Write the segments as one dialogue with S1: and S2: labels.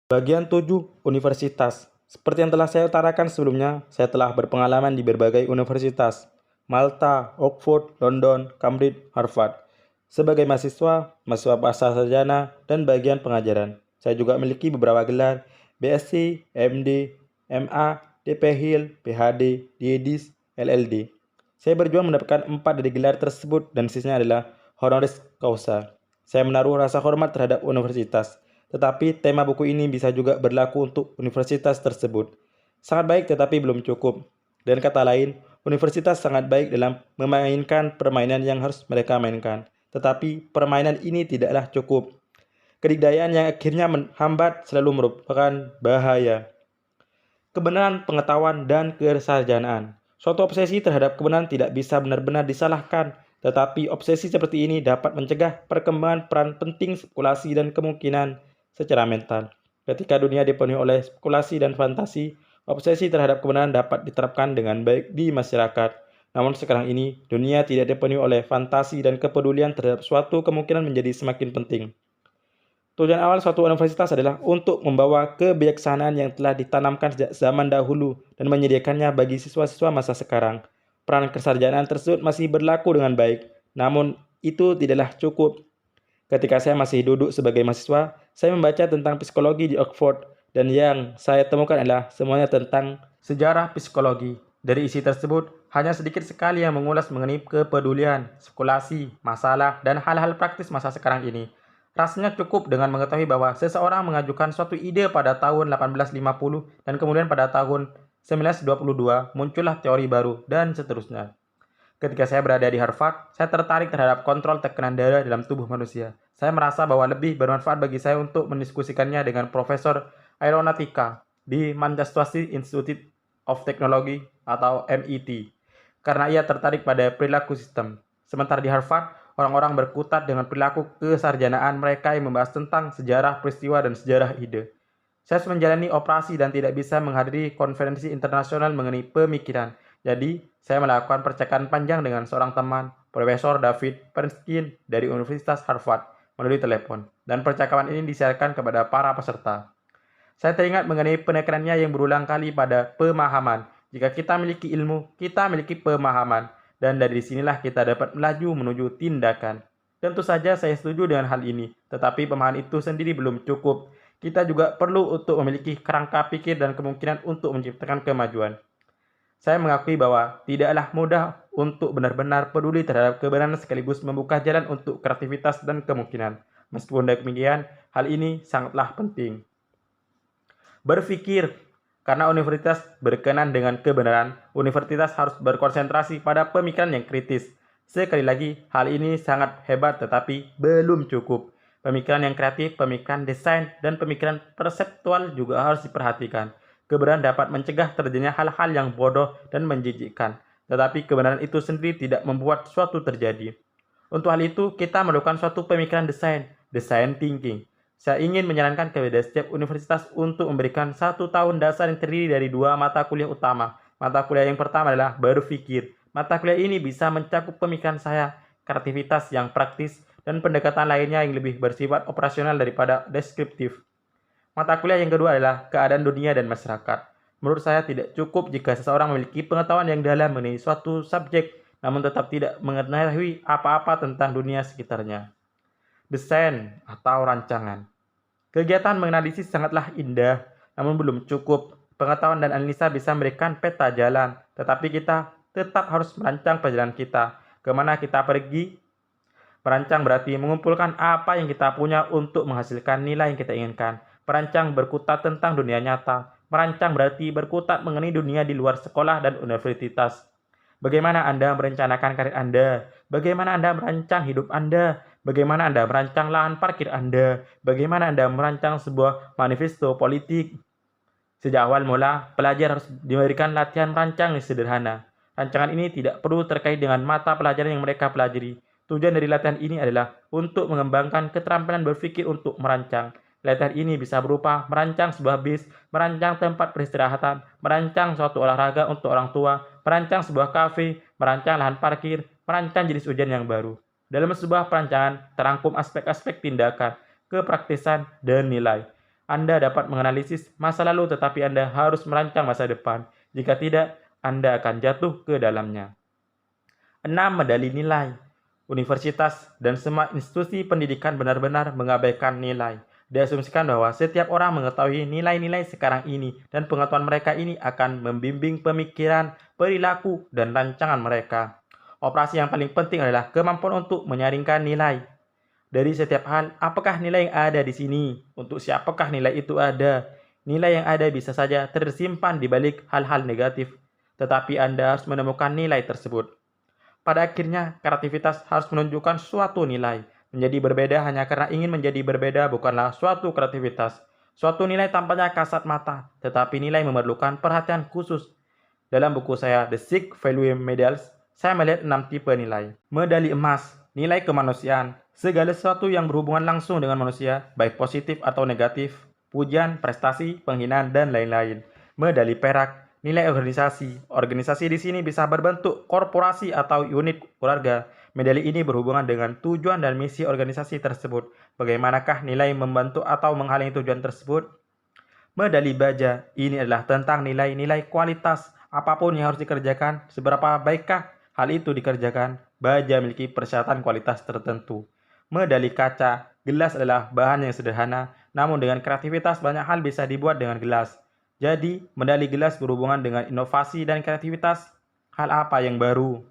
S1: Bagian 7. Universitas. Seperti yang telah saya utarakan sebelumnya, saya telah berpengalaman di berbagai universitas, Malta, Oxford, London, Cambridge, Harvard. Sebagai mahasiswa bahasa sarjana, dan bagian pengajaran. Saya juga memiliki beberapa gelar, BSc, MD, MA, DPhil, PhD, DEDIS, LLD. Saya berjuang mendapatkan 4 dari gelar tersebut dan sisanya adalah honoris causa. Saya menaruh rasa hormat terhadap universitas. Tetapi tema buku ini bisa juga berlaku untuk universitas tersebut. Sangat baik tetapi belum cukup. Dengan kata lain, universitas sangat baik dalam memainkan permainan yang harus mereka mainkan. Tetapi permainan ini tidaklah cukup. Kedikdayaan yang akhirnya menghambat selalu merupakan bahaya. Kebenaran pengetahuan dan kesarjanaan. Suatu obsesi terhadap kebenaran tidak bisa benar-benar disalahkan, tetapi obsesi seperti ini dapat mencegah perkembangan peran penting spekulasi dan kemungkinan secara mental. Ketika dunia dipenuhi oleh spekulasi dan fantasi, obsesi terhadap kebenaran dapat diterapkan dengan baik di masyarakat. Namun sekarang ini, dunia tidak dipenuhi oleh fantasi dan kepedulian terhadap suatu kemungkinan menjadi semakin penting. Tujuan awal suatu universitas adalah untuk membawa kebijaksanaan yang telah ditanamkan sejak zaman dahulu dan menyediakannya bagi siswa-siswa masa sekarang. Peran kesarjanaan tersebut masih berlaku dengan baik, namun itu tidaklah cukup. Ketika saya masih duduk sebagai mahasiswa, saya membaca tentang psikologi di Oxford, dan yang saya temukan adalah semuanya tentang sejarah psikologi. Dari isi tersebut, hanya sedikit sekali yang mengulas mengenai kepedulian, spekulasi, masalah, dan hal-hal praktis masa sekarang ini. Rasanya cukup dengan mengetahui bahwa seseorang mengajukan suatu ide pada tahun 1850 dan kemudian pada tahun 1922 muncullah teori baru dan seterusnya. Ketika saya berada di Harvard, saya tertarik terhadap kontrol tekanan darah dalam tubuh manusia. Saya merasa bahwa lebih bermanfaat bagi saya untuk mendiskusikannya dengan Profesor Aeronautika di Manchester Institute of Technology atau MIT, karena ia tertarik pada perilaku sistem. Sementara di Harvard, orang-orang berkutat dengan perilaku kesarjanaan mereka yang membahas tentang sejarah peristiwa dan sejarah ide. Saya harus menjalani operasi dan tidak bisa menghadiri konferensi internasional mengenai pemikiran. Jadi, saya melakukan percakapan panjang dengan seorang teman, Profesor David Bernstein dari Universitas Harvard, melalui telepon. Dan percakapan ini disiarkan kepada para peserta. Saya teringat mengenai penekanannya yang berulang kali pada pemahaman. Jika kita memiliki ilmu, kita memiliki pemahaman. Dan dari sinilah kita dapat melaju menuju tindakan. Tentu saja saya setuju dengan hal ini, tetapi pemahaman itu sendiri belum cukup. Kita juga perlu untuk memiliki kerangka pikir dan kemungkinan untuk menciptakan kemajuan. Saya mengakui bahwa tidaklah mudah untuk benar-benar peduli terhadap kebenaran sekaligus membuka jalan untuk kreativitas dan kemungkinan. Meskipun demikian, hal ini sangatlah penting. Berpikir. Karena universitas berkenan dengan kebenaran, universitas harus berkonsentrasi pada pemikiran yang kritis. Sekali lagi, hal ini sangat hebat tetapi belum cukup. Pemikiran yang kreatif, pemikiran desain, dan pemikiran perseptual juga harus diperhatikan. Kebenaran dapat mencegah terjadinya hal-hal yang bodoh dan menjijikkan, tetapi kebenaran itu sendiri tidak membuat suatu terjadi. Untuk hal itu, kita memerlukan suatu pemikiran design thinking. Saya ingin menyarankan kepada setiap universitas untuk memberikan 1 tahun dasar yang terdiri dari 2 mata kuliah utama. Mata kuliah yang pertama adalah berpikir. Mata kuliah ini bisa mencakup pemikiran saya, kreativitas yang praktis, dan pendekatan lainnya yang lebih bersifat operasional daripada deskriptif. Mata kuliah yang kedua adalah keadaan dunia dan masyarakat. Menurut saya tidak cukup jika seseorang memiliki pengetahuan yang dalam mengenai suatu subjek, namun tetap tidak mengetahui apa-apa tentang dunia sekitarnya. Desain atau rancangan. Kegiatan menganalisis sangatlah indah, namun belum cukup. Pengetahuan dan analisa bisa memberikan peta jalan, tetapi kita tetap harus merancang perjalanan kita. Kemana kita pergi? Merancang berarti mengumpulkan apa yang kita punya untuk menghasilkan nilai yang kita inginkan. Merancang berkutat tentang dunia nyata. Merancang berarti berkutat mengenai dunia di luar sekolah dan universitas. Bagaimana Anda merencanakan karir Anda? Bagaimana Anda merancang hidup Anda? Bagaimana Anda merancang lahan parkir Anda? Bagaimana Anda merancang sebuah manifesto politik? Sejak awal mula, pelajar harus diberikan latihan merancang yang sederhana. Rancangan ini tidak perlu terkait dengan mata pelajaran yang mereka pelajari. Tujuan dari latihan ini adalah untuk mengembangkan keterampilan berpikir untuk merancang. Latihan ini bisa berupa merancang sebuah bis, merancang tempat peristirahatan, merancang suatu olahraga untuk orang tua, merancang sebuah kafe, merancang lahan parkir, merancang jenis ujian yang baru. Dalam sebuah perancangan terangkum aspek-aspek tindakan, kepraktisan, dan nilai. Anda dapat menganalisis masa lalu, tetapi Anda harus merancang masa depan. Jika tidak, Anda akan jatuh ke dalamnya. 6. Medali nilai. Universitas dan semua institusi pendidikan benar-benar mengabaikan nilai. Diasumsikan bahwa setiap orang mengetahui nilai-nilai sekarang ini dan pengetahuan mereka ini akan membimbing pemikiran, perilaku, dan rancangan mereka. Operasi yang paling penting adalah kemampuan untuk menyaringkan nilai. Dari setiap hal, apakah nilai yang ada di sini? Untuk siapakah nilai itu ada? Nilai yang ada bisa saja tersimpan di balik hal-hal negatif, tetapi Anda harus menemukan nilai tersebut. Pada akhirnya, kreativitas harus menunjukkan suatu nilai. Menjadi berbeda hanya karena ingin menjadi berbeda bukanlah suatu kreativitas. Suatu nilai tampaknya kasat mata, tetapi nilai memerlukan perhatian khusus. Dalam buku saya, The Six Value Medals, saya melihat 6 tipe nilai. Medali emas, nilai kemanusiaan. Segala sesuatu yang berhubungan langsung dengan manusia, baik positif atau negatif, pujian, prestasi, penghinaan, dan lain-lain. Medali perak, nilai organisasi. Organisasi di sini bisa berbentuk korporasi atau unit keluarga. Medali ini berhubungan dengan tujuan dan misi organisasi tersebut. Bagaimanakah nilai membantu atau menghalangi tujuan tersebut? Medali baja, ini adalah tentang nilai-nilai kualitas. Apapun yang harus dikerjakan, seberapa baikkah hal itu dikerjakan? Baja memiliki persyaratan kualitas tertentu. Medali kaca, gelas adalah bahan yang sederhana, namun dengan kreativitas banyak hal bisa dibuat dengan gelas. Jadi, medali gelas berhubungan dengan inovasi dan kreativitas. Hal apa yang baru?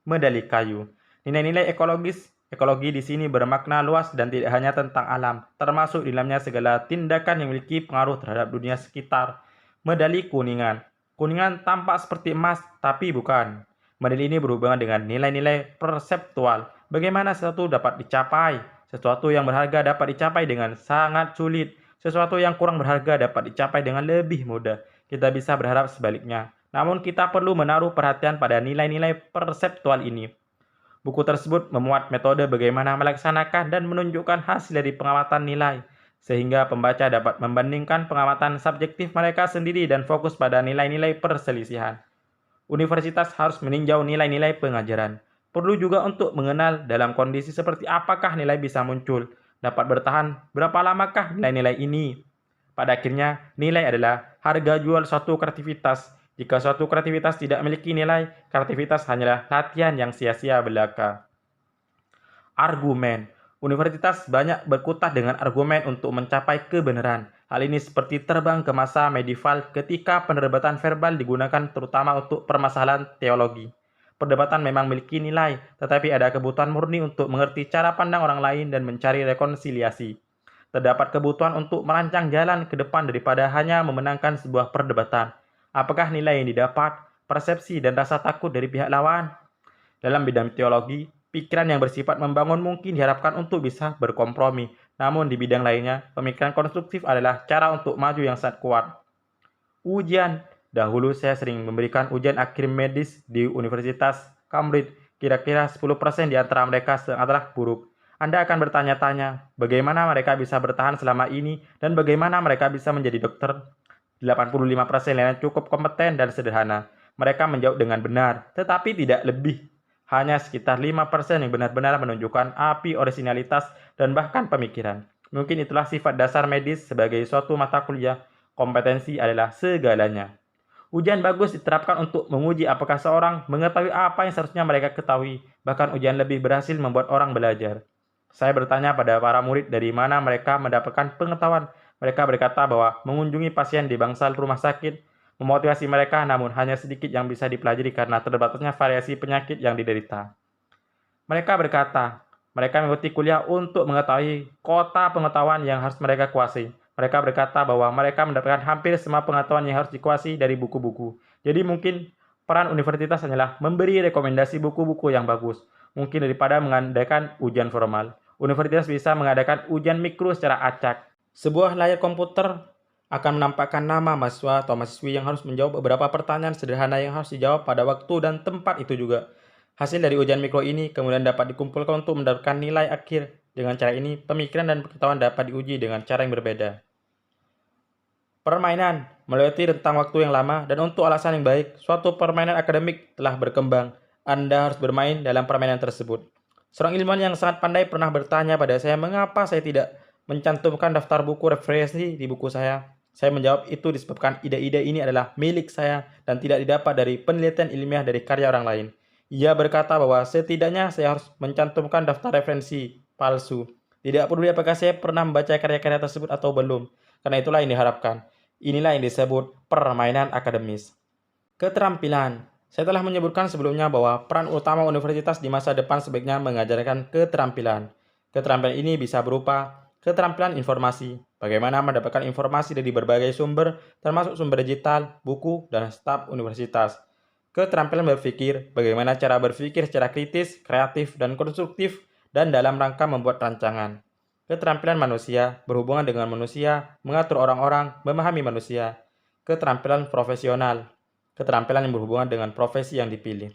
S1: Medali kayu, nilai-nilai ekologis. Ekologi di sini bermakna luas dan tidak hanya tentang alam, termasuk di dalamnya segala tindakan yang memiliki pengaruh terhadap dunia sekitar. Medali kuningan, kuningan tampak seperti emas, tapi bukan. Medali ini berhubungan dengan nilai-nilai perseptual. Bagaimana sesuatu dapat dicapai? Sesuatu yang berharga dapat dicapai dengan sangat sulit. Sesuatu yang kurang berharga dapat dicapai dengan lebih mudah. Kita bisa berharap sebaliknya. Namun kita perlu menaruh perhatian pada nilai-nilai perseptual ini. Buku tersebut memuat metode bagaimana melaksanakan dan menunjukkan hasil dari pengamatan nilai, sehingga pembaca dapat membandingkan pengamatan subjektif mereka sendiri dan fokus pada nilai-nilai perselisihan. Universitas harus meninjau nilai-nilai pengajaran. Perlu juga untuk mengenal dalam kondisi seperti apakah nilai bisa muncul, dapat bertahan berapa lamakah nilai-nilai ini. Pada akhirnya, nilai adalah harga jual suatu kreativitas. Jika suatu kreativitas tidak memiliki nilai, kreativitas hanyalah latihan yang sia-sia belaka. Argumen. Universitas banyak berkutat dengan argumen untuk mencapai kebenaran. Hal ini seperti terbang ke masa medieval ketika perdebatan verbal digunakan terutama untuk permasalahan teologi. Perdebatan memang memiliki nilai, tetapi ada kebutuhan murni untuk mengerti cara pandang orang lain dan mencari rekonsiliasi. Terdapat kebutuhan untuk merancang jalan ke depan daripada hanya memenangkan sebuah perdebatan. Apakah nilai yang didapat, persepsi, dan rasa takut dari pihak lawan? Dalam bidang teologi, pikiran yang bersifat membangun mungkin diharapkan untuk bisa berkompromi. Namun di bidang lainnya, pemikiran konstruktif adalah cara untuk maju yang sangat kuat. Ujian. Dahulu saya sering memberikan ujian akhir medis di Universitas Cambridge. Kira-kira 10% di antara mereka sangatlah buruk. Anda akan bertanya-tanya, bagaimana mereka bisa bertahan selama ini dan bagaimana mereka bisa menjadi dokter? 85% lainnya cukup kompeten dan sederhana. Mereka menjawab dengan benar, tetapi tidak lebih. Hanya sekitar 5% yang benar-benar menunjukkan api orisinalitas dan bahkan pemikiran. Mungkin itulah sifat dasar medis sebagai suatu mata kuliah. Kompetensi adalah segalanya. Ujian bagus diterapkan untuk menguji apakah seorang mengetahui apa yang seharusnya mereka ketahui. Bahkan ujian lebih berhasil membuat orang belajar. Saya bertanya pada para murid dari mana mereka mendapatkan pengetahuan. Mereka berkata bahwa mengunjungi pasien di bangsal rumah sakit memotivasi mereka, namun hanya sedikit yang bisa dipelajari karena terbatasnya variasi penyakit yang diderita. Mereka berkata, mereka mengikuti kuliah untuk mengetahui kota pengetahuan yang harus mereka kuasai. Mereka berkata bahwa mereka mendapatkan hampir semua pengetahuan yang harus dikuasai dari buku-buku. Jadi mungkin peran universitas hanyalah memberi rekomendasi buku-buku yang bagus. Mungkin daripada mengadakan ujian formal. Universitas bisa mengadakan ujian mikro secara acak. Sebuah layar komputer akan menampakkan nama mahasiswa atau mahasiswi yang harus menjawab beberapa pertanyaan sederhana yang harus dijawab pada waktu dan tempat itu juga. Hasil dari ujian mikro ini kemudian dapat dikumpulkan untuk mendapatkan nilai akhir. Dengan cara ini, pemikiran dan pengetahuan dapat diuji dengan cara yang berbeda. Permainan melewati rentang waktu yang lama dan untuk alasan yang baik, suatu permainan akademik telah berkembang. Anda harus bermain dalam permainan tersebut. Seorang ilmuwan yang sangat pandai pernah bertanya pada saya mengapa saya tidak mencantumkan daftar buku referensi di buku saya. Saya menjawab itu disebabkan ide-ide ini adalah milik saya dan tidak didapat dari penelitian ilmiah dari karya orang lain. Ia berkata bahwa setidaknya saya harus mencantumkan daftar referensi palsu. Tidak peduli apakah saya pernah membaca karya-karya tersebut atau belum, karena itulah yang diharapkan. Inilah yang disebut permainan akademis. Keterampilan. Saya telah menyebutkan sebelumnya bahwa peran utama universitas di masa depan sebaiknya mengajarkan keterampilan. Keterampilan ini bisa berupa keterampilan informasi, bagaimana mendapatkan informasi dari berbagai sumber, termasuk sumber digital, buku, dan staf universitas. Keterampilan berpikir, bagaimana cara berpikir secara kritis, kreatif, dan konstruktif, dan dalam rangka membuat rancangan. Keterampilan manusia, berhubungan dengan manusia, mengatur orang-orang, memahami manusia. Keterampilan profesional, keterampilan yang berhubungan dengan profesi yang dipilih.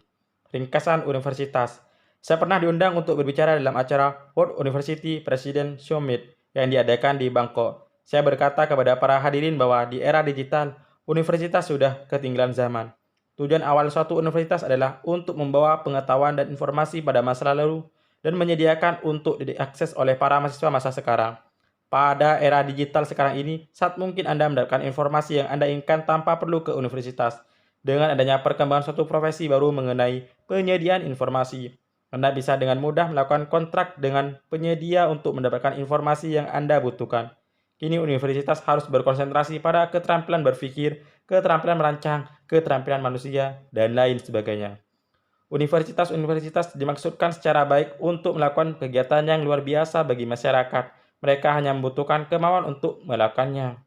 S1: Ringkasan universitas. Saya pernah diundang untuk berbicara dalam acara World University President Summit yang diadakan di Bangkok. Saya berkata kepada para hadirin bahwa di era digital, universitas sudah ketinggalan zaman. Tujuan awal suatu universitas adalah untuk membawa pengetahuan dan informasi pada masa lalu dan menyediakan untuk diakses oleh para mahasiswa masa sekarang. Pada era digital sekarang ini, saat mungkin Anda mendapatkan informasi yang Anda inginkan tanpa perlu ke universitas. Dengan adanya perkembangan suatu profesi baru mengenai penyediaan informasi, Anda bisa dengan mudah melakukan kontrak dengan penyedia untuk mendapatkan informasi yang Anda butuhkan. Kini universitas harus berkonsentrasi pada keterampilan berpikir, keterampilan merancang, keterampilan manusia, dan lain sebagainya. Universitas-universitas dimaksudkan secara baik untuk melakukan kegiatan yang luar biasa bagi masyarakat. Mereka hanya membutuhkan kemauan untuk melakukannya.